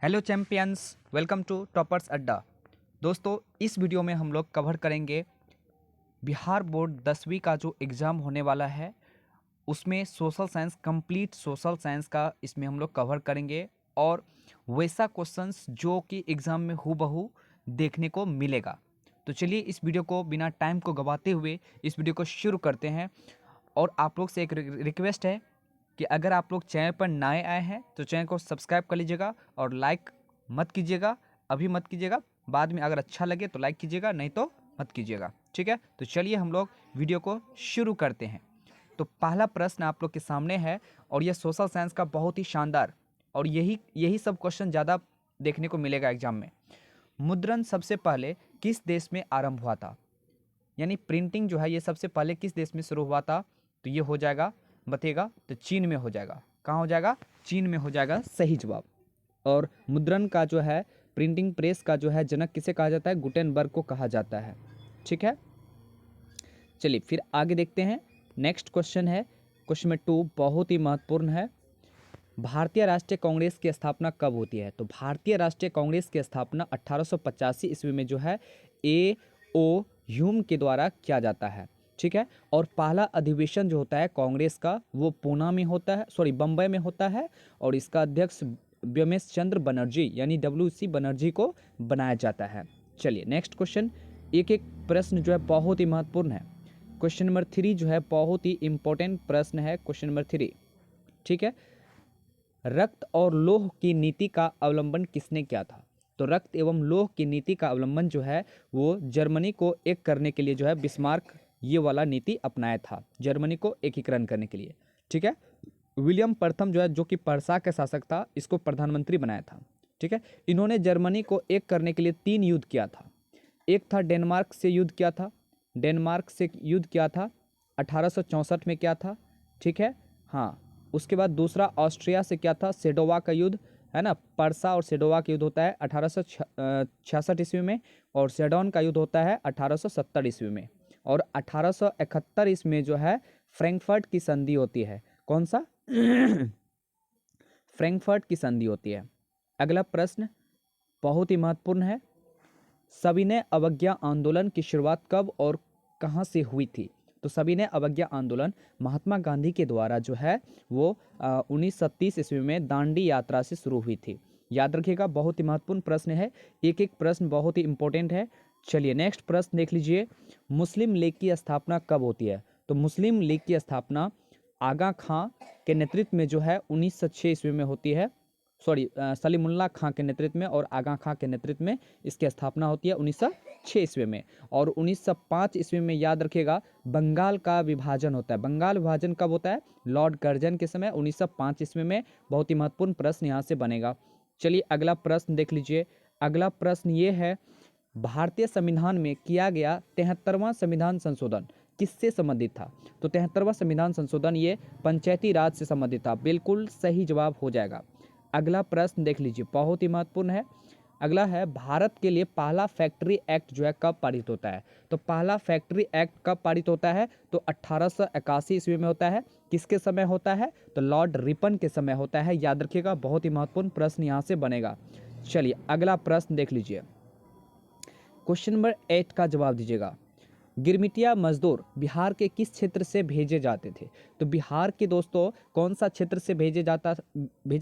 Hello champions, welcome to toppers Adda. दोस्तों, इस video में हम लोग कवर करेंगे बिहार बोर्ड 10वीं का जो एग्ज़ाम होने वाला है, उसमें social science, complete social science का इसमें हम लोग कवर करेंगे और वैसा क्वेश्चंस जो कि एग्ज़ाम में हूबहू देखने को मिलेगा। तो चलिए इस वीडियो को बिना टाइम को गवाते हुए इस वीडियो को शुरू करते हैं। और आप लोग से एक रिक्वेस्ट है कि अगर आप लोग चैनल पर नए आए हैं तो चैनल को सब्सक्राइब कर लीजिएगा और लाइक मत कीजिएगा, अभी मत कीजिएगा, बाद में अगर अच्छा लगे तो लाइक कीजिएगा, नहीं तो मत कीजिएगा। ठीक है, तो चलिए हम लोग वीडियो को शुरू करते हैं। तो पहला प्रश्न आप लोग के सामने है और यह सोशल साइंस का बहुत ही शानदार और यही सब क्वेश्चन ज़्यादा देखने को मिलेगा एग्जाम में। मुद्रण सबसे पहले किस देश में आरंभ हुआ था? यानी प्रिंटिंग जो है ये सबसे पहले किस देश में शुरू हुआ था? तो ये हो जाएगा, बताइएगा, तो चीन में हो जाएगा। कहाँ हो जाएगा? चीन में हो जाएगा सही जवाब। और मुद्रण का जो है, प्रिंटिंग प्रेस का जो है जनक किसे कहा जाता है? गुटेनबर्ग को कहा जाता है। ठीक है, चलिए फिर आगे देखते हैं। नेक्स्ट क्वेश्चन है क्वेश्चन नंबर 2, बहुत ही महत्वपूर्ण है। भारतीय राष्ट्रीय कांग्रेस की स्थापना कब होती है? तो भारतीय राष्ट्रीय कांग्रेस की स्थापना 1885 ईस्वी में जो है ए ओ ह्यूम के द्वारा किया जाता है। ठीक है, और पहला अधिवेशन जो होता है कांग्रेस का वो पूना में होता है, सॉरी बम्बई में होता है, और इसका अध्यक्ष व्योमेश चंद्र बनर्जी यानी WC बनर्जी को बनाया जाता है। चलिए नेक्स्ट क्वेश्चन, एक एक प्रश्न जो है बहुत ही महत्वपूर्ण है। क्वेश्चन नंबर 3 जो है बहुत ही इंपॉर्टेंट प्रश्न है, क्वेश्चन नंबर 3। ठीक है, रक्त और लौह की नीति का अवलंबन किसने किया था? तो रक्त एवं लौह की नीति का अवलंबन जो है वो जर्मनी को एक करने के लिए जो है बिस्मार्क ये वाला नीति अपनाया था, जर्मनी को एकीकरण करने के लिए। ठीक है, विलियम प्रथम जो है, जो कि पर्सा के शासक था, इसको प्रधानमंत्री बनाया था। ठीक है, इन्होंने जर्मनी को एक करने के लिए 3 युद्ध किया था। एक था डेनमार्क से युद्ध किया था, डेनमार्क से युद्ध किया था 1864 में किया था। ठीक है, हाँ, उसके बाद दूसरा ऑस्ट्रिया से क्या था? सेडोवा का युद्ध, है ना। पर्सा और सेडोवा का युद्ध होता है 1866 ईस्वी में, और सेडोन का युद्ध होता है 1870 ईस्वी में, और 1871 ईस्वी में जो है फ्रैंकफर्ट की संधि होती है। कौन सा? फ्रैंकफर्ट की संधि होती है। अगला प्रश्न बहुत ही महत्वपूर्ण है। सविनय अवज्ञा आंदोलन की शुरुआत कब और कहाँ से हुई थी? तो सविनय अवज्ञा आंदोलन महात्मा गांधी के द्वारा जो है वो 1930 ईस्वी में दांडी यात्रा से शुरू हुई थी। याद रखिएगा, बहुत ही महत्वपूर्ण प्रश्न है, एक एक प्रश्न बहुत ही इंपॉर्टेंट है। चलिए नेक्स्ट प्रश्न देख लीजिए, मुस्लिम लीग की स्थापना कब होती है? तो मुस्लिम लीग की स्थापना आगा खां के नेतृत्व में जो है 1906 ईस्वी में होती है, सॉरी सलीमुल्लाह खां के नेतृत्व में और आगा खां के नेतृत्व में इसकी स्थापना होती है 1906 ईस्वी में। और 1905 ईस्वी में याद रखिएगा बंगाल का विभाजन होता है। बंगाल विभाजन कब होता है? लॉर्ड कर्जन के समय 1905 ईस्वी में। बहुत ही महत्वपूर्ण प्रश्न यहाँ से बनेगा। चलिए अगला प्रश्न देख लीजिए। अगला प्रश्न ये है, भारतीय संविधान में किया गया 73वां संविधान संशोधन किससे संबंधित था? तो 73वां संविधान संशोधन ये पंचायती राज से संबंधित था। बिल्कुल सही जवाब हो जाएगा। अगला प्रश्न देख लीजिए, बहुत ही महत्वपूर्ण है। अगला है, भारत के लिए पहला फैक्ट्री एक्ट जो है कब पारित होता है? तो पहला फैक्ट्री एक्ट कब पारित होता है? तो 1881 ईस्वी में होता है। किसके समय होता है? तो लॉर्ड रिपन के समय होता है। याद रखिएगा, बहुत ही महत्वपूर्ण प्रश्न यहाँ से बनेगा। चलिए अगला प्रश्न देख लीजिए, क्वेश्चन नंबर 8 का जवाब दीजिएगा। गिरमिटिया मजदूर बिहार के किस क्षेत्र से भेजे जाते थे? तो बिहार के दोस्तों कौन सा क्षेत्र से भेजा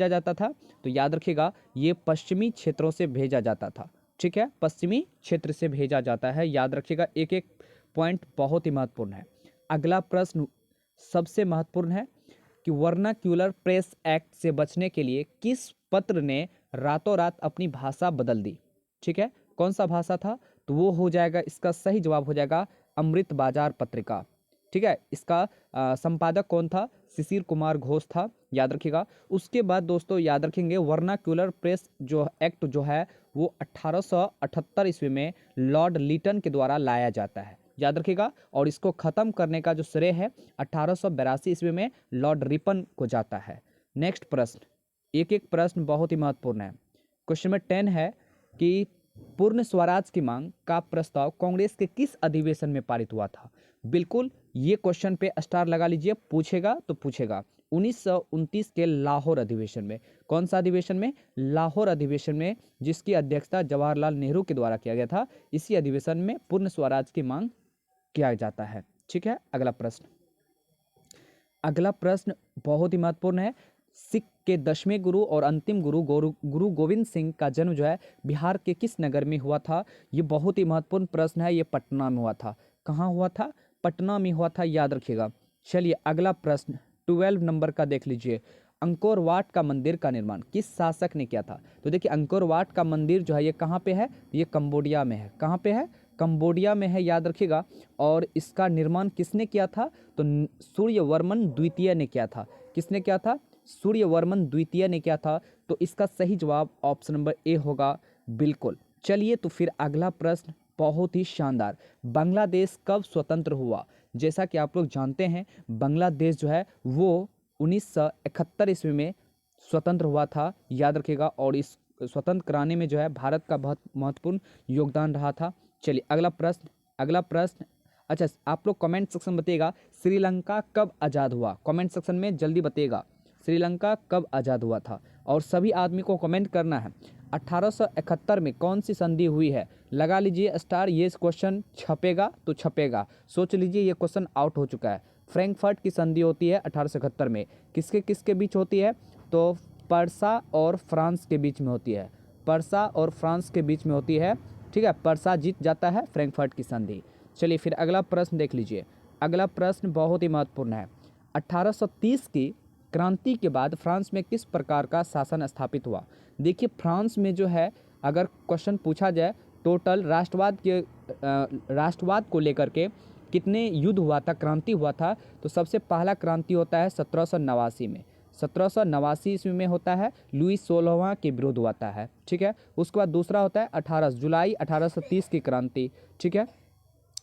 जाता था? तो याद रखिएगा, ये पश्चिमी क्षेत्रों से भेजा जाता था। ठीक है, पश्चिमी क्षेत्र से भेजा जाता है। याद रखिएगा, एक एक पॉइंट बहुत ही महत्वपूर्ण है। अगला प्रश्न सबसे महत्वपूर्ण है कि वर्नाक्यूलर प्रेस एक्ट से बचने के लिए किस पत्र ने रातों रात अपनी भाषा बदल दी? ठीक है, कौन सा भाषा था? तो वो हो जाएगा, इसका सही जवाब हो जाएगा अमृत बाजार पत्रिका। ठीक है, इसका संपादक कौन था? शिशिर कुमार घोष था। याद रखिएगा। उसके बाद दोस्तों याद रखेंगे, वर्नाक्यूलर प्रेस जो एक्ट जो है वो 1878 ईस्वी में लॉर्ड लिटन के द्वारा लाया जाता है। याद रखिएगा, और इसको खत्म करने का जो श्रेय है 1882 ईस्वी में लॉर्ड रिपन को जाता है। नेक्स्ट प्रश्न, एक एक प्रश्न बहुत ही महत्वपूर्ण है। क्वेश्चन नंबर 10 है कि पूर्ण स्वराज की मांग का प्रस्ताव कांग्रेस के किस अधिवेशन में पारित हुआ था? बिल्कुल ये क्वेश्चन पे स्टार लगा लीजिए, पूछेगा तो पूछेगा। 1929 के लाहौर अधिवेशन में, कौन सा अधिवेशन में? लाहौर अधिवेशन में, जिसकी अध्यक्षता जवाहरलाल नेहरू के द्वारा किया गया था। इसी अधिवेशन में पूर्ण स्वराज की मांग किया जाता है। ठीक है, अगला प्रश्न। अगला प्रश्न बहुत ही महत्वपूर्ण है। सिख के 10वें गुरु और अंतिम गुरु गोविंद सिंह का जन्म जो है बिहार के किस नगर में हुआ था? ये बहुत ही महत्वपूर्ण प्रश्न है। ये पटना में हुआ था। कहाँ हुआ था? पटना में हुआ था, याद रखिएगा। चलिए अगला प्रश्न 12 नंबर का देख लीजिए। अंकोर वाट का मंदिर का निर्माण किस शासक ने किया था? तो देखिए अंकोर वाट का मंदिर जो है ये कहाँ पे है? ये कंबोडिया में है। कहाँ पे है? कंबोडिया में है, याद रखिएगा। और इसका निर्माण किसने किया था? तो सूर्यवर्मन द्वितीय ने किया था। किसने किया था? सूर्यवर्मन द्वितीय ने किया था। तो इसका सही जवाब ऑप्शन नंबर ए होगा, बिल्कुल। चलिए तो फिर अगला प्रश्न बहुत ही शानदार। बांग्लादेश कब स्वतंत्र हुआ? जैसा कि आप लोग जानते हैं बांग्लादेश जो है वो 1971 ईस्वी में स्वतंत्र हुआ था, याद रखिएगा। और इस स्वतंत्र कराने में जो है भारत का बहुत महत्वपूर्ण योगदान रहा था। चलिए अगला प्रश्न। अगला प्रश्न, अच्छा आप लोग कमेंट सेक्शन में बताइएगा श्रीलंका कब आज़ाद हुआ? कमेंट सेक्शन में जल्दी बताइएगा श्रीलंका कब आज़ाद हुआ था। और सभी आदमी को कमेंट करना है 1871 में कौन सी संधि हुई है? लगा लीजिए स्टार। ये क्वेश्चन छपेगा तो छपेगा, सोच लीजिए ये क्वेश्चन आउट हो चुका है। फ्रैंकफर्ट की संधि होती है 1871 में। किसके किसके बीच होती है? तो पर्सा और फ्रांस के बीच में होती है। पर्सा और फ्रांस के बीच में होती है। ठीक है, पर्सा जीत जाता है फ्रैंकफर्ट की संधि। चलिए फिर अगला प्रश्न देख लीजिए। अगला प्रश्न बहुत ही महत्वपूर्ण है। 1830 की क्रांति के बाद फ्रांस में किस प्रकार का शासन स्थापित हुआ? देखिए फ्रांस में जो है अगर क्वेश्चन पूछा जाए टोटल राष्ट्रवाद को लेकर के कितने युद्ध हुआ था, क्रांति हुआ था? तो सबसे पहला क्रांति होता है 1789 में। 1789 ईस्वी में होता है, लुई 16वां के विरुद्ध होता है। ठीक है, उसके बाद दूसरा होता है 18 जुलाई 1830 की क्रांति। ठीक है,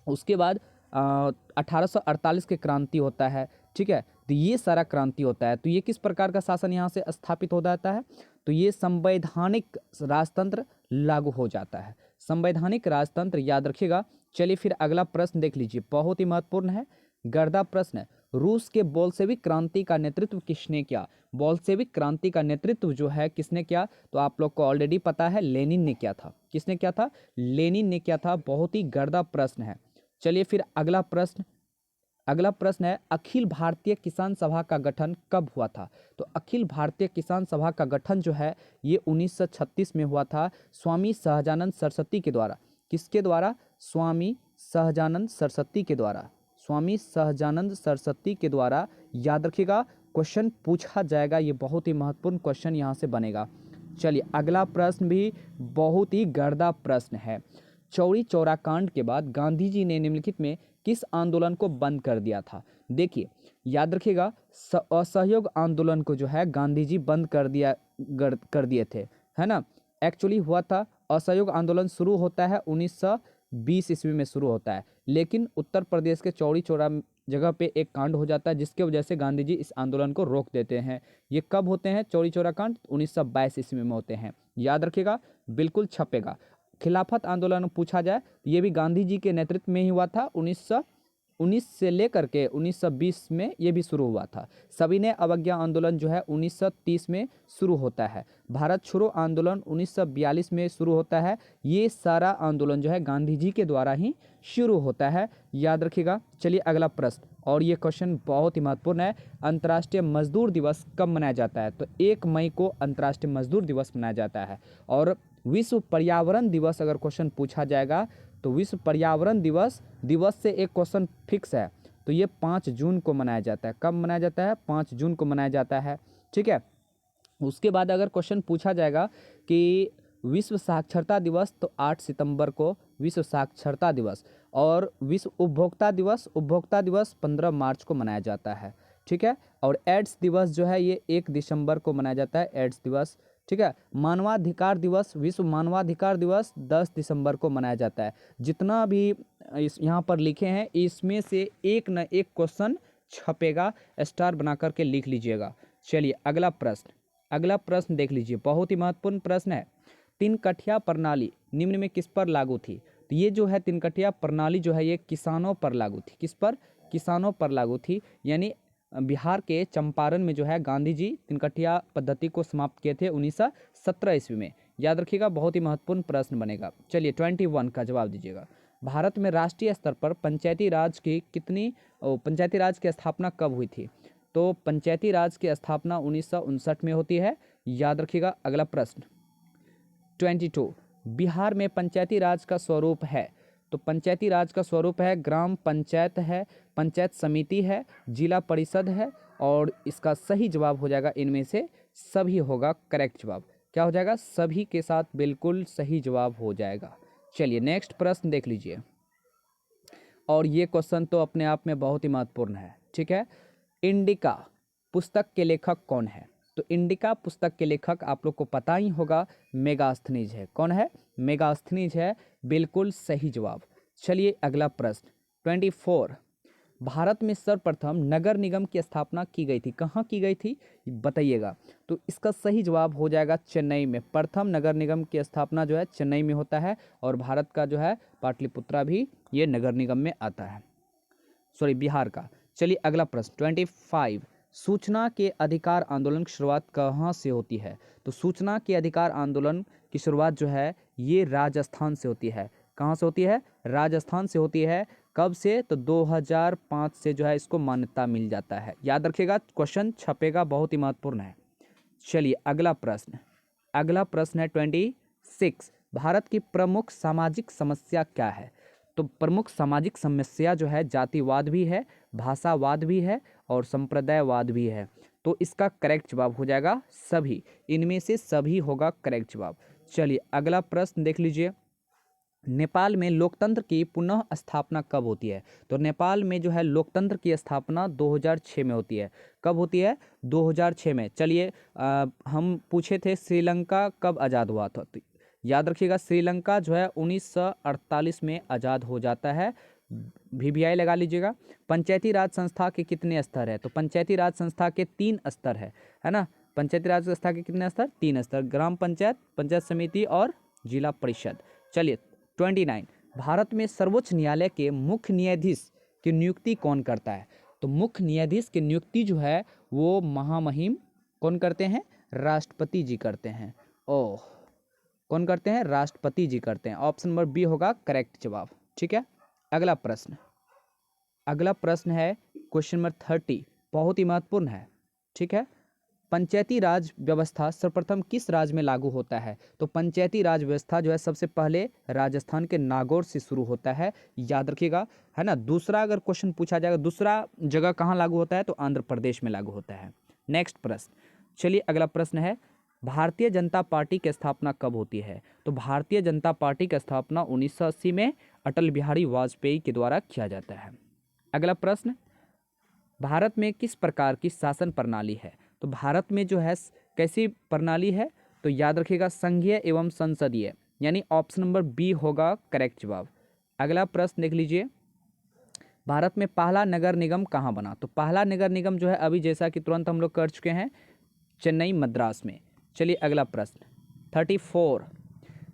उसके बाद 1848 के क्रांति होता है। ठीक है, तो ये सारा क्रांति होता है। तो ये किस प्रकार का शासन यहाँ से स्थापित हो जाता है? तो ये संवैधानिक राजतंत्र लागू हो जाता है। संवैधानिक राजतंत्र, याद रखिएगा। चलिए फिर अगला प्रश्न देख लीजिए, बहुत ही महत्वपूर्ण है, गर्दा प्रश्न है। रूस के बोल्शेविक क्रांति का नेतृत्व किसने किया? बोल्शेविक क्रांति का नेतृत्व जो है किसने किया? तो आप लोग को ऑलरेडी पता है, लेनिन ने किया था। किसने किया था? लेनिन ने किया था। बहुत ही गर्दा प्रश्न है। चलिए फिर अगला प्रश्न। अगला प्रश्न है अखिल भारतीय किसान सभा का गठन कब हुआ था? तो अखिल भारतीय किसान सभा का गठन जो है ये 1936 में हुआ था, स्वामी सहजानंद सरस्वती के द्वारा। किसके द्वारा? स्वामी सहजानंद सरस्वती के द्वारा। स्वामी सहजानंद सरस्वती के द्वारा, याद रखिएगा। क्वेश्चन पूछा जाएगा, ये बहुत ही महत्वपूर्ण क्वेश्चन यहाँ से बनेगा। चलिए अगला प्रश्न भी बहुत ही गर्दा प्रश्न है। चौरी चौरा कांड के बाद गांधी जी ने निम्नलिखित में किस आंदोलन को बंद कर दिया था? देखिए याद रखिएगा, असहयोग आंदोलन को जो है गांधी जी बंद कर दिए थे, है ना। एक्चुअली हुआ था, असहयोग आंदोलन शुरू होता है 1920 ईस्वी में शुरू होता है, लेकिन उत्तर प्रदेश के चौरी चौरा जगह पे एक कांड हो जाता है जिसके वजह से गांधी जी इस आंदोलन को रोक देते हैं। ये कब होते हैं चौरी चौरा कांड? 1922 ईस्वी में होते हैं, याद रखिएगा, बिल्कुल छपेगा। खिलाफत आंदोलन पूछा जाए तो ये भी गांधी जी के नेतृत्व में ही हुआ था। 1919 से लेकर के 1920 में ये भी शुरू हुआ था। सविनय अवज्ञा आंदोलन जो है 1930 में शुरू होता है। भारत छोड़ो आंदोलन 1942 में शुरू होता है। ये सारा आंदोलन जो है गांधी जी के द्वारा ही शुरू होता है, याद रखिएगा। चलिए अगला प्रश्न, और ये क्वेश्चन बहुत ही महत्वपूर्ण है। अंतर्राष्ट्रीय मजदूर दिवस कब मनाया जाता है? तो 1 मई को अंतर्राष्ट्रीय मजदूर दिवस मनाया जाता है। और विश्व पर्यावरण दिवस अगर क्वेश्चन पूछा जाएगा तो विश्व पर्यावरण दिवस से एक क्वेश्चन फिक्स है, तो ये 5 जून को मनाया जाता है। कब मनाया जाता है? 5 जून को मनाया जाता है। ठीक है, उसके बाद अगर क्वेश्चन पूछा जाएगा कि विश्व साक्षरता दिवस, तो 8 सितंबर को विश्व साक्षरता दिवस। और विश्व उपभोक्ता दिवस 15 मार्च को मनाया जाता है। ठीक है, और एड्स दिवस जो है ये 1 दिसंबर को मनाया जाता है, एड्स दिवस। ठीक है, मानवाधिकार दिवस, विश्व मानवाधिकार दिवस 10 दिसंबर को मनाया जाता है। जितना भी इस यहाँ पर लिखे हैं इसमें से एक न एक क्वेश्चन छपेगा, स्टार बना करके लिख लीजिएगा। चलिए अगला प्रश्न देख लीजिए, बहुत ही महत्वपूर्ण प्रश्न है। तिनकठिया प्रणाली निम्न में किस पर लागू थी? तो ये जो है तिनकठिया प्रणाली जो है ये किसानों पर लागू थी। किस पर? किसानों पर लागू थी, यानी बिहार के चंपारण में जो है गांधी जी तिनकटिया पद्धति को समाप्त किए थे 1917 ईस्वी में। याद रखिएगा, बहुत ही महत्वपूर्ण प्रश्न बनेगा। चलिए 21 का जवाब दीजिएगा। भारत में राष्ट्रीय स्तर पर पंचायती राज की स्थापना कब हुई थी? तो पंचायती राज की स्थापना 1959 में होती है। याद रखिएगा। अगला प्रश्न 22, बिहार में पंचायती राज का स्वरूप है? तो पंचायती राज का स्वरूप है ग्राम पंचायत है, पंचायत समिति है, जिला परिषद है, और इसका सही जवाब हो जाएगा इनमें से सभी होगा करेक्ट जवाब। क्या हो जाएगा? सभी के साथ बिल्कुल सही जवाब हो जाएगा। चलिए नेक्स्ट प्रश्न देख लीजिए, और ये क्वेश्चन तो अपने आप में बहुत ही महत्वपूर्ण है। ठीक है, इंडिका पुस्तक के लेखक कौन है? तो इंडिका पुस्तक के लेखक आप लोग को पता ही होगा, मेगास्थनीज है। कौन है? मेगास्थनीज है, बिल्कुल सही जवाब। चलिए अगला प्रश्न 24, भारत में सर्वप्रथम नगर निगम की स्थापना की गई थी, कहाँ की गई थी बताइएगा। तो इसका सही जवाब हो जाएगा चेन्नई में। प्रथम नगर निगम की स्थापना जो है चेन्नई में होता है, और भारत का जो है पाटलिपुत्रा भी ये नगर निगम में आता है, सॉरी बिहार का। चलिए अगला प्रश्न 25, सूचना के अधिकार आंदोलन की शुरुआत कहाँ से होती है? तो सूचना के अधिकार आंदोलन की शुरुआत जो है ये राजस्थान से होती है। कहाँ से होती है? राजस्थान से होती है। कब से? तो 2005 से जो है इसको मान्यता मिल जाता है। याद रखिएगा, क्वेश्चन छपेगा, बहुत ही महत्वपूर्ण है। चलिए अगला प्रश्न है 26, भारत की प्रमुख सामाजिक समस्या क्या है? तो प्रमुख सामाजिक समस्या जो है जातिवाद भी है, भाषावाद भी है, और संप्रदायवाद भी है। तो इसका करेक्ट जवाब हो जाएगा सभी, इनमें से सभी होगा करेक्ट जवाब। चलिए अगला प्रश्न देख लीजिए, नेपाल में लोकतंत्र की पुनः स्थापना कब होती है? तो नेपाल में जो है लोकतंत्र की स्थापना 2006 में होती है। कब होती है? 2006 में। चलिए हम पूछे थे श्रीलंका कब आज़ाद हुआ था, तो याद रखिएगा श्रीलंका जो है 1948 में आज़ाद हो जाता है। VVI लगा लीजिएगा। पंचायती राज संस्था के कितने स्तर है? तो पंचायती राज संस्था के 3 स्तर है ना। पंचायती राज संस्था के कितने स्तर? 3 स्तर, ग्राम पंचायत, पंचायत समिति और जिला परिषद। चलिए 29, भारत में सर्वोच्च न्यायालय के मुख्य न्यायाधीश की नियुक्ति कौन करता है? तो मुख्य न्यायाधीश की नियुक्ति जो है वो महामहिम कौन करते हैं? राष्ट्रपति जी करते हैं। ओह, कौन करते हैं? राष्ट्रपति जी करते हैं। ऑप्शन नंबर बी होगा करेक्ट जवाब। ठीक है, अगला प्रश्न है क्वेश्चन नंबर 30, बहुत ही महत्वपूर्ण है। ठीक है, पंचायती राज व्यवस्था सर्वप्रथम किस राज्य में लागू होता है? तो पंचायती राज व्यवस्था जो है सबसे पहले राजस्थान के नागौर से शुरू होता है। याद रखिएगा, है ना। दूसरा अगर क्वेश्चन पूछा जाएगा दूसरा जगह कहाँ लागू होता है, तो आंध्र प्रदेश में लागू होता है। नेक्स्ट प्रश्न, चलिए अगला प्रश्न है, भारतीय जनता पार्टी की स्थापना कब होती है? तो भारतीय जनता पार्टी की स्थापना 1980 में अटल बिहारी वाजपेयी के द्वारा किया जाता है। अगला प्रश्न, भारत में किस प्रकार की शासन प्रणाली है? तो भारत में जो है कैसी प्रणाली है? तो याद रखिएगा संघीय एवं संसदीय, यानी ऑप्शन नंबर बी होगा करेक्ट जवाब। अगला प्रश्न देख लीजिए, भारत में पहला नगर निगम कहाँ बना? तो पहला नगर निगम जो है अभी जैसा कि तुरंत हम लोग कर चुके हैं, चेन्नई मद्रास में। चलिए अगला प्रश्न 34,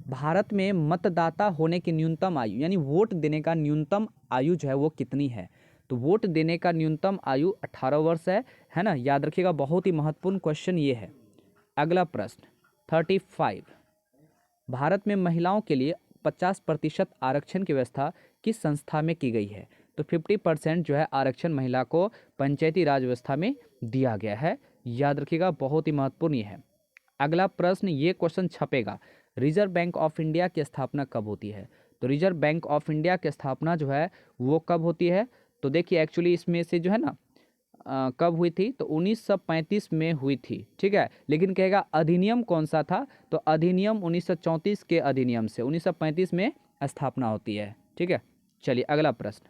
भारत में मतदाता होने की न्यूनतम आयु, यानी वोट देने का न्यूनतम आयु जो है वो कितनी है? तो वोट देने का न्यूनतम आयु 18 वर्ष है ना। याद रखिएगा, बहुत ही महत्वपूर्ण क्वेश्चन ये है। अगला प्रश्न 35, भारत में महिलाओं के लिए 50% आरक्षण की व्यवस्था किस संस्था में की गई है? तो 50% जो है आरक्षण महिला को पंचायती राज व्यवस्था में दिया गया है। याद रखिएगा, बहुत ही महत्वपूर्ण ये है। अगला प्रश्न, ये क्वेश्चन छपेगा, रिजर्व बैंक ऑफ इंडिया की स्थापना कब होती है? तो रिजर्व बैंक ऑफ इंडिया की स्थापना जो है वो कब होती है? तो देखिए एक्चुअली इसमें से जो है ना कब हुई थी, तो 1935 में हुई थी। ठीक है, लेकिन कहेगा अधिनियम कौन सा था? तो अधिनियम 1934 के अधिनियम से 1935 में स्थापना होती है। ठीक है, चलिए अगला प्रश्न,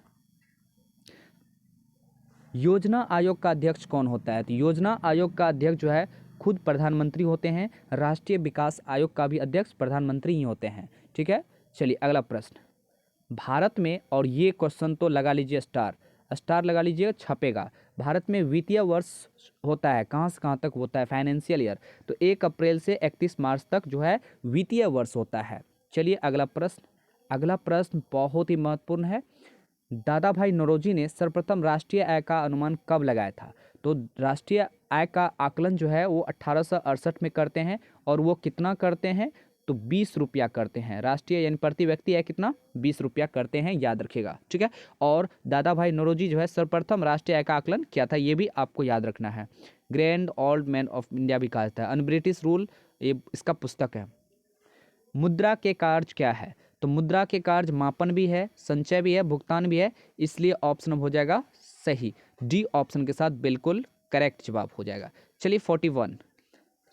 योजना आयोग का अध्यक्ष कौन होता है? तो योजना आयोग का अध्यक्ष जो है खुद प्रधानमंत्री होते हैं। राष्ट्रीय विकास आयोग का भी अध्यक्ष प्रधानमंत्री ही होते हैं। ठीक है, चलिए अगला प्रश्न, भारत में, और ये क्वेश्चन तो लगा लीजिए स्टार लगा लीजिए, छपेगा, भारत में वित्तीय वर्ष होता है कहाँ से कहाँ तक होता है? Financial year. तो 1 अप्रैल से 31 मार्च तक जो है वित्तीय वर्ष होता है। चलिए अगला प्रश्न बहुत ही महत्वपूर्ण है। दादा भाई नौरोजी ने सर्वप्रथम राष्ट्रीय आय का अनुमान कब लगाया था? तो राष्ट्रीय आय का आकलन जो है वो 1868 में करते हैं, और वो कितना करते हैं? तो 20 रुपया करते हैं। राष्ट्रीय यानी प्रति व्यक्ति है कितना? 20 रुपया करते हैं, याद रखिएगा, ठीक है। और दादा भाई नौरोजी जो है सर्वप्रथम राष्ट्रीय आय का आकलन किया था, ये भी आपको याद रखना है। Grand old man of India भी कहा जाता है। अन ब्रिटिश रूल, ये इसका पुस्तक है। मुद्रा के कार्य क्या है? तो मुद्रा के कार्य मापन भी है, संचय भी है, भुगतान भी है, इसलिए ऑप्शन हो जाएगा सही, डी ऑप्शन के साथ बिल्कुल करेक्ट जवाब हो जाएगा। चलिए 41,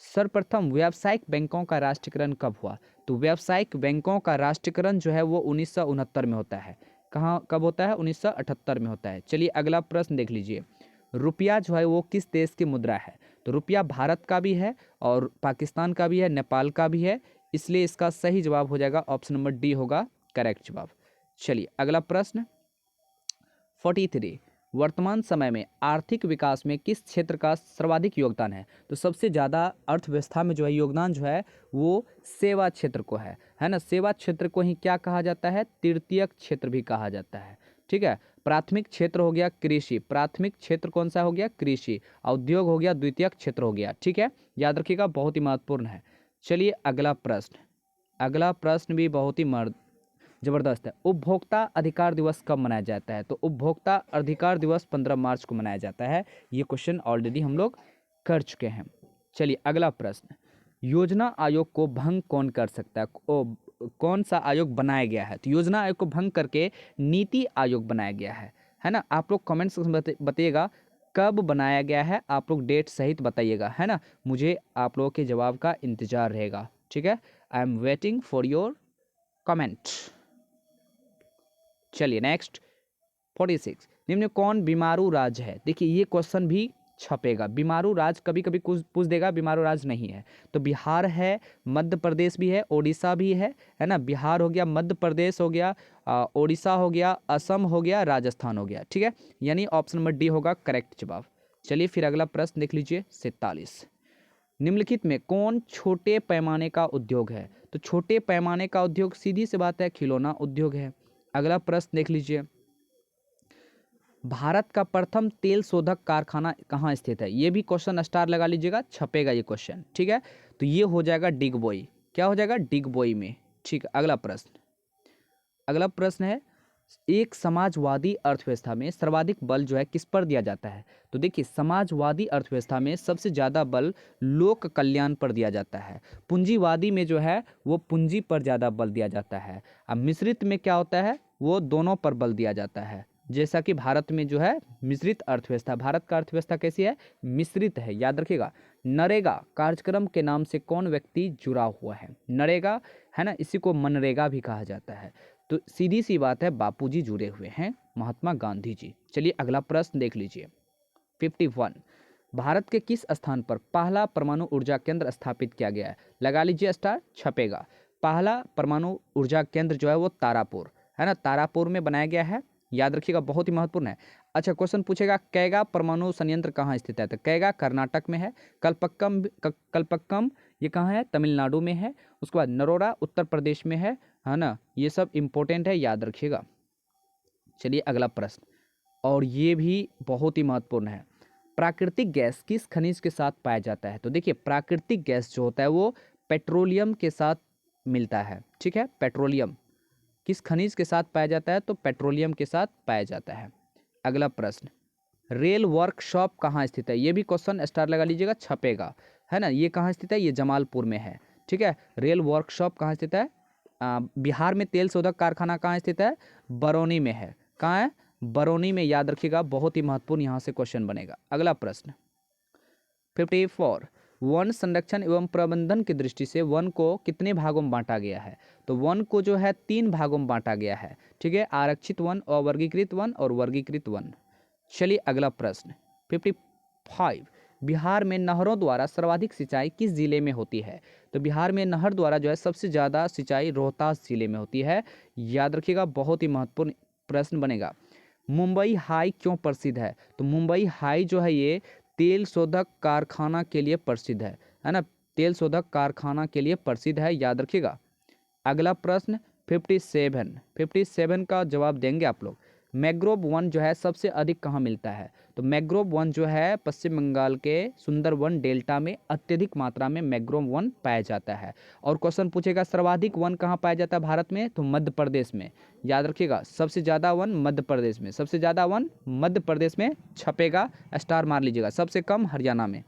सर्वप्रथम व्यावसायिक बैंकों का राष्ट्रीयकरण कब हुआ? तो व्यावसायिक बैंकों का राष्ट्रीयकरण जो है वो 1969 में होता है। कहाँ कब होता है? 1978 में होता है। चलिए अगला प्रश्न देख लीजिए। रुपया जो है वो किस देश की मुद्रा है? तो रुपया भारत का भी है और पाकिस्तान का भी है, नेपाल का भी है, इसलिए इसका सही जवाब हो जाएगा ऑप्शन नंबर डी होगा करेक्ट जवाब। चलिए अगला प्रश्न 43, वर्तमान समय में आर्थिक विकास में किस क्षेत्र का सर्वाधिक योगदान है? तो सबसे ज़्यादा अर्थव्यवस्था में जो है योगदान जो है वो सेवा क्षेत्र को है ना। सेवा क्षेत्र को ही क्या कहा जाता है? तृतीयक क्षेत्र भी कहा जाता है, ठीक है। प्राथमिक क्षेत्र हो गया कृषि, प्राथमिक क्षेत्र कौन सा हो गया? कृषि। उद्योग हो गया द्वितीयक क्षेत्र हो गया, ठीक है, याद रखिएगा, बहुत ही महत्वपूर्ण है। चलिए अगला प्रश्न, अगला प्रश्न भी बहुत ही जबरदस्त है। उपभोक्ता अधिकार दिवस कब मनाया जाता है? तो उपभोक्ता अधिकार दिवस 15 मार्च को मनाया जाता है। ये क्वेश्चन ऑलरेडी हम लोग कर चुके हैं। चलिए अगला प्रश्न, योजना आयोग को भंग कौन कर सकता है? कौन सा आयोग बनाया गया है? तो योजना आयोग को भंग करके नीति आयोग बनाया गया है ना। आप लोग कमेंट्स में बताइएगा कब बनाया गया है, आप लोग डेट सहित बताइएगा, है ना। मुझे आप लोगों के जवाब का इंतजार रहेगा, ठीक है। I am waiting for your comment. चलिए नेक्स्ट 46, निम्न में कौन बीमारू राज्य है? देखिए ये क्वेश्चन भी छपेगा। बीमारू राज्य कभी कभी कुछ पूछ देगा, बीमारू राज्य नहीं है। तो बिहार है, मध्य प्रदेश भी है, ओडिशा भी है ना। बिहार हो गया, मध्य प्रदेश हो गया, ओडिशा हो गया, असम हो गया, राजस्थान हो गया, ठीक है। यानी ऑप्शन नंबर डी होगा करेक्ट जवाब। चलिए फिर अगला प्रश्न देख लीजिए 47, निम्नलिखित में कौन छोटे पैमाने का उद्योग है? तो छोटे पैमाने का उद्योग सीधी सी बात है खिलौना उद्योग है। अगला प्रश्न देख लीजिए, भारत का प्रथम तेल शोधक कारखाना कहाँ स्थित है? ये भी क्वेश्चन स्टार लगा लीजिएगा, छपेगा ये क्वेश्चन, ठीक है। तो ये हो जाएगा डिगबोई। क्या हो जाएगा? डिगबोई में, ठीक है। अगला प्रश्न, अगला प्रश्न है, एक समाजवादी अर्थव्यवस्था में सर्वाधिक बल जो है किस पर दिया जाता है? तो देखिए समाजवादी अर्थव्यवस्था में सबसे ज़्यादा बल लोक कल्याण पर दिया जाता है। पूंजीवादी में जो है वो पूंजी पर ज़्यादा बल दिया जाता है। अब मिश्रित में क्या होता है? वो दोनों पर बल दिया जाता है। जैसा कि भारत में जो है मिश्रित अर्थव्यवस्था, भारत का अर्थव्यवस्था कैसी है? मिश्रित है, याद रखिएगा। नरेगा कार्यक्रम के नाम से कौन व्यक्ति जुड़ा हुआ है? नरेगा है ना, इसी को मनरेगा भी कहा जाता है। तो सीधी सी बात है बापूजी जुड़े हुए हैं, महात्मा गांधी जी। चलिए अगला प्रश्न देख लीजिए 51, भारत के किस स्थान पर पहला परमाणु ऊर्जा केंद्र स्थापित किया गया है? लगा लीजिए स्टार, छपेगा। पहला परमाणु ऊर्जा केंद्र जो है वो तारापुर है ना, तारापुर में बनाया गया है, याद रखिएगा, बहुत ही महत्वपूर्ण है। अच्छा क्वेश्चन पूछेगा कैगा परमाणु संयंत्र कहाँ स्थित है? तो कैगा कर्नाटक में है। कल्पक्कम ये कहाँ है? तमिलनाडु में है। उसके बाद नरोरा उत्तर प्रदेश में है ना। ये सब इंपॉर्टेंट है, याद रखिएगा। चलिए अगला प्रश्न, और ये भी बहुत ही महत्वपूर्ण है, प्राकृतिक गैस किस खनिज के साथ पाया जाता है? तो देखिए प्राकृतिक गैस जो होता है वो पेट्रोलियम के साथ मिलता है, ठीक है। पेट्रोलियम किस खनिज के साथ पाया जाता है? तो पेट्रोलियम के साथ पाया जाता है। अगला प्रश्न, रेल वर्कशॉप कहाँ स्थित है? ये भी क्वेश्चन स्टार लगा लीजिएगा, छपेगा, है ना। ये कहाँ स्थित है? ये जमालपुर में है, ठीक है। रेल वर्कशॉप कहाँ स्थित है? बिहार में तेल शोधक कारखाना कहाँ स्थित है? बरौनी में है। कहाँ है? बरौनी में, याद रखिएगा, बहुत ही महत्वपूर्ण यहाँ से क्वेश्चन बनेगा। अगला प्रश्न 54, वन संरक्षण एवं प्रबंधन की दृष्टि से वन को कितने भागों में बांटा गया है? तो वन को जो है 3 भागों में बांटा गया है, ठीक है। आरक्षित वन, अवर्गीकृत वन और वर्गीकृत वन। चलिए अगला प्रश्न 55, बिहार में नहरों द्वारा सर्वाधिक सिंचाई किस जिले में होती है? तो बिहार में नहर द्वारा जो है सबसे ज़्यादा सिंचाई रोहतास जिले में होती है, याद रखिएगा, बहुत ही महत्वपूर्ण प्रश्न बनेगा। मुंबई हाई क्यों प्रसिद्ध है? तो मुंबई हाई जो है ये तेल शोधक कारखाना के लिए प्रसिद्ध है ना। तेल शोधक कारखाना के लिए प्रसिद्ध है, याद रखिएगा। अगला प्रश्न 57 का जवाब देंगे आप लोग। मैंग्रोव वन जो है सबसे अधिक कहाँ मिलता है? तो मैंग्रोव वन जो है पश्चिम बंगाल के सुंदरवन डेल्टा में अत्यधिक मात्रा में मैंग्रोव वन पाया जाता है। और क्वेश्चन पूछेगा सर्वाधिक वन कहाँ पाया जाता है भारत में? तो मध्य प्रदेश में। याद रखिएगा, सबसे ज़्यादा वन मध्य प्रदेश में, सबसे ज़्यादा वन मध्य प्रदेश में छपेगा, स्टार मार लीजिएगा। सबसे कम हरियाणा में।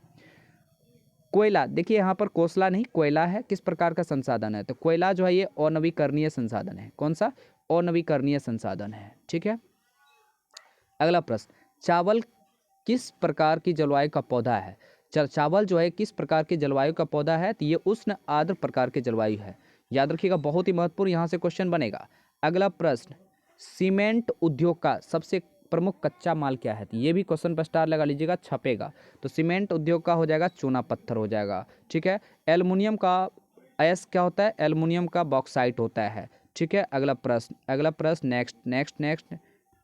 कोयला, देखिए यहाँ पर कोसला नहीं कोयला है, किस प्रकार का संसाधन है? तो कोयला जो है ये अनवीकरणीय संसाधन है। कौन सा? अनवीकरणीय संसाधन है। ठीक है। अगला प्रश्न, चावल किस प्रकार की जलवायु का पौधा है? चावल जो है किस प्रकार की जलवायु का पौधा है? तो ये उष्ण आर्द्र प्रकार की जलवायु है। याद रखिएगा, बहुत ही महत्वपूर्ण यहाँ से क्वेश्चन बनेगा। अगला प्रश्न, सीमेंट उद्योग का सबसे प्रमुख कच्चा माल क्या है? तो ये भी क्वेश्चन पर स्टार लगा लीजिएगा, छपेगा। तो सीमेंट उद्योग का हो जाएगा चूना पत्थर हो जाएगा। ठीक है। एल्युमिनियम का अयस्क क्या होता है? एल्युमिनियम का बॉक्साइट होता है। ठीक है। अगला प्रश्न नेक्स्ट।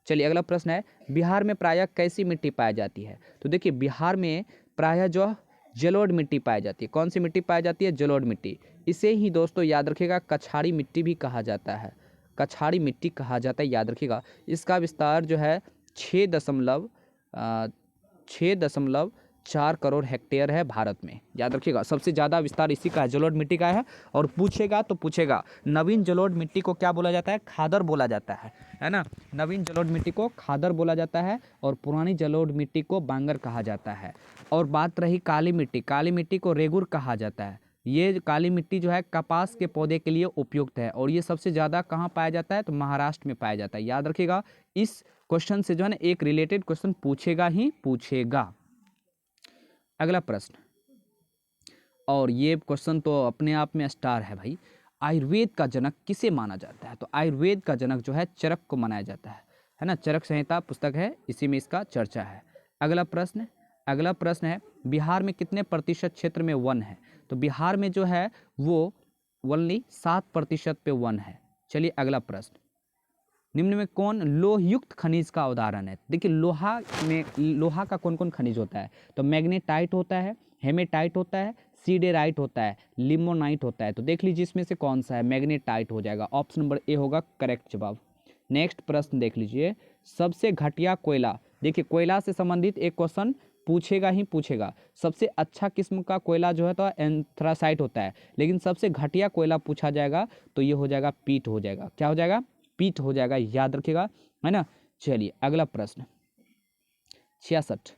चलिए अगला प्रश्न है, बिहार में प्रायः कैसी मिट्टी पाई जाती है? तो देखिए बिहार में प्रायः जो जलोढ़ मिट्टी पाई जाती है। कौन सी मिट्टी पाई जाती है? जलोढ़ मिट्टी। इसे ही दोस्तों याद रखिएगा कछाड़ी मिट्टी भी कहा जाता है। कछाड़ी मिट्टी कहा जाता है, याद रखिएगा। इसका विस्तार जो है 6.4 करोड़ हेक्टेयर है भारत में। याद रखिएगा, सबसे ज़्यादा विस्तार इसी का है, जलोढ़ मिट्टी का है। और पूछेगा तो पूछेगा, नवीन जलोढ़ मिट्टी को क्या बोला जाता है? खादर बोला जाता है ना। नवीन जलोढ़ मिट्टी को खादर बोला जाता है और पुरानी जलोढ़ मिट्टी को बांगर कहा जाता है। और बात रही काली मिट्टी को रेगुर कहा जाता है। ये काली मिट्टी जो है कपास के पौधे के लिए उपयुक्त है और ये सबसे ज़्यादा कहाँ पाया जाता है? तो महाराष्ट्र में पाया जाता है। याद रखिएगा, इस क्वेश्चन से जो है ना एक रिलेटेड क्वेश्चन पूछेगा ही पूछेगा। अगला प्रश्न, और ये क्वेश्चन तो अपने आप में स्टार है भाई। आयुर्वेद का जनक किसे माना जाता है? तो आयुर्वेद का जनक जो है चरक को माना जाता है ना। चरक संहिता पुस्तक है, इसी में इसका चर्चा है। अगला प्रश्न है, बिहार में कितने प्रतिशत क्षेत्र में वन है? तो बिहार में जो है वो ओनली 7% पे वन है। चलिए अगला प्रश्न, निम्न में कौन लोहयुक्त खनिज का उदाहरण है? देखिए लोहा का कौन कौन खनिज होता है? तो मैग्नेटाइट होता है, हेमेटाइट होता है, सीडेराइट होता है, लिमोनाइट होता है। तो देख लीजिए इसमें से कौन सा है? मैग्नेटाइट हो जाएगा। ऑप्शन नंबर ए होगा करेक्ट जवाब। नेक्स्ट प्रश्न देख लीजिए, सबसे घटिया कोयला। देखिए कोयला से संबंधित एक क्वेश्चन पूछेगा ही पूछेगा। सबसे अच्छा किस्म का कोयला जो है तो एंथ्रासाइट होता है, लेकिन सबसे घटिया कोयला पूछा जाएगा तो ये हो जाएगा पीट हो जाएगा। क्या हो जाएगा? पीट हो जाएगा, याद रखिएगा, है ना। चलिए अगला प्रश्न 66,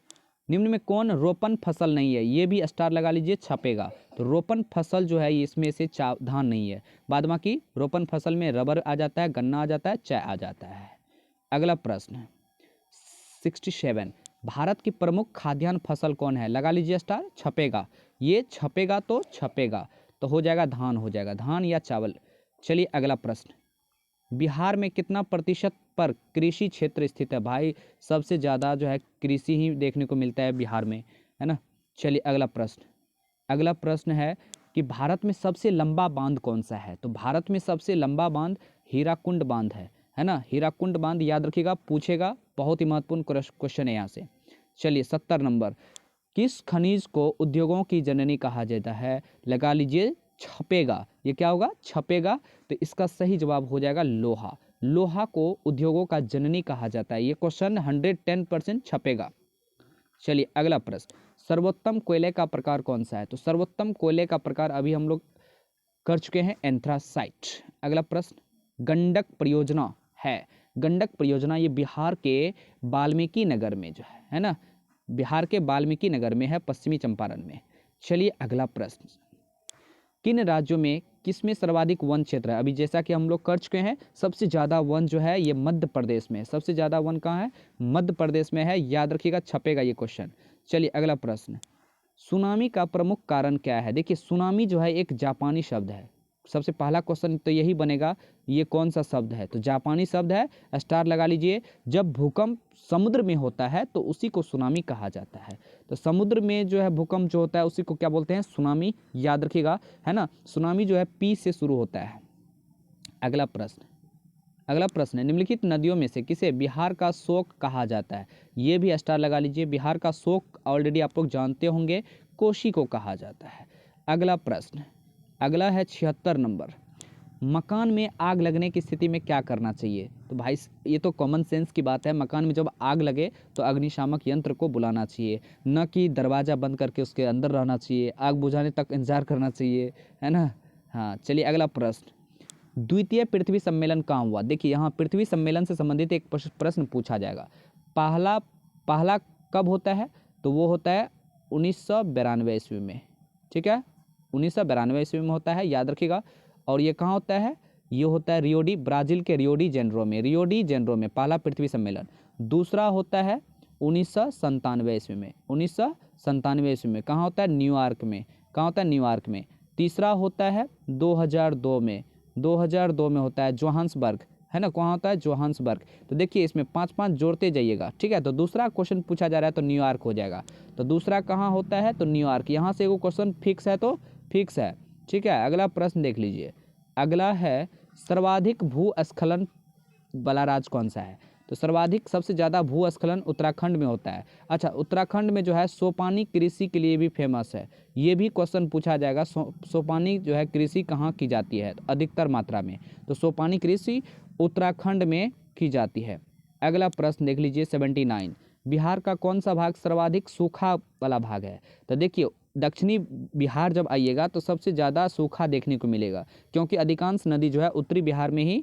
निम्न में कौन रोपण फसल नहीं है? ये भी स्टार लगा लीजिए, छपेगा। तो रोपण फसल जो है इसमें से धान नहीं है। बाद बाकी रोपण फसल में रबर आ जाता है, गन्ना आ जाता है, चाय आ जाता है। अगला प्रश्न 67, भारत की प्रमुख खाद्यान्न फसल कौन है? लगा लीजिए स्टार, छपेगा। ये छपेगा तो छपेगा, तो हो जाएगा धान, हो जाएगा धान या चावल। चलिए अगला प्रश्न, बिहार में कितना प्रतिशत पर कृषि क्षेत्र स्थित है? भाई सबसे ज़्यादा जो है कृषि ही देखने को मिलता है बिहार में, है ना। चलिए अगला प्रश्न है कि भारत में सबसे लंबा बांध कौन सा है? तो भारत में सबसे लंबा बांध हीराकुंड बांध है ना। हीराकुंड बांध याद रखिएगा, पूछेगा, बहुत ही महत्वपूर्ण क्वेश्चन है यहाँ से। चलिए 70 नंबर, किस खनिज को उद्योगों की जननी कहा जाता है? लगा लीजिए, छपेगा। ये क्या होगा? छपेगा। तो इसका सही जवाब हो जाएगा लोहा। लोहा को उद्योगों का जननी कहा जाता है। ये क्वेश्चन 110% छपेगा। चलिए अगला प्रश्न, सर्वोत्तम कोयले का प्रकार कौन सा है? तो सर्वोत्तम कोयले का प्रकार अभी हम लोग कर चुके हैं, एंथ्रासाइट। अगला प्रश्न, गंडक परियोजना है। गंडक परियोजना ये बिहार के वाल्मीकि नगर में जो है ना, बिहार के वाल्मीकि नगर में है, पश्चिमी चंपारण में। चलिए अगला प्रश्न, किन राज्यों में किसमें सर्वाधिक वन क्षेत्र है? अभी जैसा कि हम लोग कर चुके हैं, सबसे ज़्यादा वन जो है ये मध्य प्रदेश में है। सबसे ज़्यादा वन कहाँ है? मध्य प्रदेश में है, याद रखिएगा, छपेगा ये क्वेश्चन। चलिए अगला प्रश्न, सुनामी का प्रमुख कारण क्या है? देखिए सुनामी जो है एक जापानी शब्द है। सबसे पहला क्वेश्चन तो यही बनेगा, ये कौन सा शब्द है? तो जापानी शब्द है, स्टार लगा लीजिए। जब भूकंप समुद्र में होता है तो उसी को सुनामी कहा जाता है। तो समुद्र में जो है भूकंप जो होता है उसी को क्या बोलते हैं? सुनामी, याद रखिएगा, है ना। सुनामी जो है पी से शुरू होता है। अगला प्रश्न है, निम्नलिखित नदियों में से किसे बिहार का शोक कहा जाता है? ये भी स्टार लगा लीजिए। बिहार का शोक ऑलरेडी आप लोग जानते होंगे, कोसी को कहा जाता है। अगला है 76 नंबर, मकान में आग लगने की स्थिति में क्या करना चाहिए? तो भाई ये तो कॉमन सेंस की बात है, मकान में जब आग लगे तो अग्निशामक यंत्र को बुलाना चाहिए, न कि दरवाज़ा बंद करके उसके अंदर रहना चाहिए, आग बुझाने तक इंतजार करना चाहिए, है ना। हाँ, चलिए अगला प्रश्न, द्वितीय पृथ्वी सम्मेलन कहाँ हुआ? देखिए यहाँ पृथ्वी सम्मेलन से संबंधित एक प्रश्न पूछा जाएगा। पहला पहला कब होता है? तो वो होता है 1992 ईस्वी में, ठीक है, 1992 ईस्वी में होता है, याद रखिएगा। और ये कहाँ होता है? ये होता है ब्राज़ील के रियो डी जेनेरो में पहला पृथ्वी सम्मेलन। दूसरा होता है 1997 ईस्वी में, 1997 ईस्वी में कहाँ होता है? न्यूयॉर्क में। कहाँ होता है? न्यूयॉर्क में। तीसरा होता है 2002 में, 2002 में होता है जोहान्सबर्ग, है ना, कहाँ होता है? जोहान्सबर्ग। तो देखिए इसमें 5-5 जोड़ते जाइएगा, ठीक है। तो दूसरा क्वेश्चन पूछा जा रहा है तो न्यूयॉर्क हो जाएगा। तो दूसरा कहाँ होता है? तो न्यूयॉर्क। यहाँ से एगो क्वेश्चन फिक्स है तो फिक्स है, ठीक है। अगला प्रश्न देख लीजिए, अगला है सर्वाधिक भूस्खलन वाला राज्य कौन सा है? तो सर्वाधिक सबसे ज़्यादा भूस्खलन उत्तराखंड में होता है। अच्छा, उत्तराखंड में जो है सोपानी कृषि के लिए भी फेमस है, ये भी क्वेश्चन पूछा जाएगा। सोपानी जो है कृषि कहाँ की जाती है? अधिकतर मात्रा में। तो सोपानी कृषि उत्तराखंड में की जाती है। अगला प्रश्न देख लीजिए 79, बिहार का कौन सा भाग सर्वाधिक सूखा वाला भाग है? तो देखिए दक्षिणी बिहार जब आइएगा तो सबसे ज़्यादा सूखा देखने को मिलेगा, क्योंकि अधिकांश नदी जो है उत्तरी बिहार में ही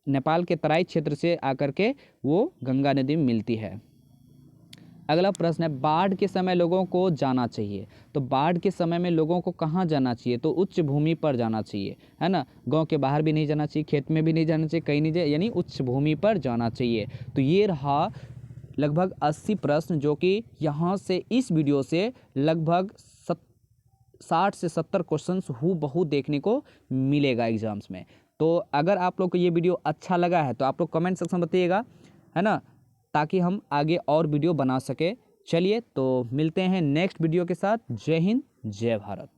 नेपाल के तराई क्षेत्र से आकर के वो गंगा नदी में मिलती है। अगला प्रश्न है, बाढ़ के समय लोगों को जाना चाहिए। तो बाढ़ के समय में लोगों को कहाँ जाना चाहिए? तो उच्च भूमि पर जाना चाहिए, है ना। गांव के बाहर भी नहीं जाना चाहिए, खेत में भी नहीं जाना चाहिए, कहीं नहीं जाए, यानी उच्च भूमि पर जाना चाहिए। तो ये रहा लगभग 80 प्रश्न, जो कि यहाँ से इस वीडियो से लगभग 60 से 70 क्वेश्चंस हूबहू देखने को मिलेगा एग्जाम्स में। तो अगर आप लोग को ये वीडियो अच्छा लगा है तो आप लोग कमेंट सेक्शन में बताइएगा, है ना, ताकि हम आगे और वीडियो बना सके। चलिए तो मिलते हैं नेक्स्ट वीडियो के साथ। जय हिंद, जय भारत।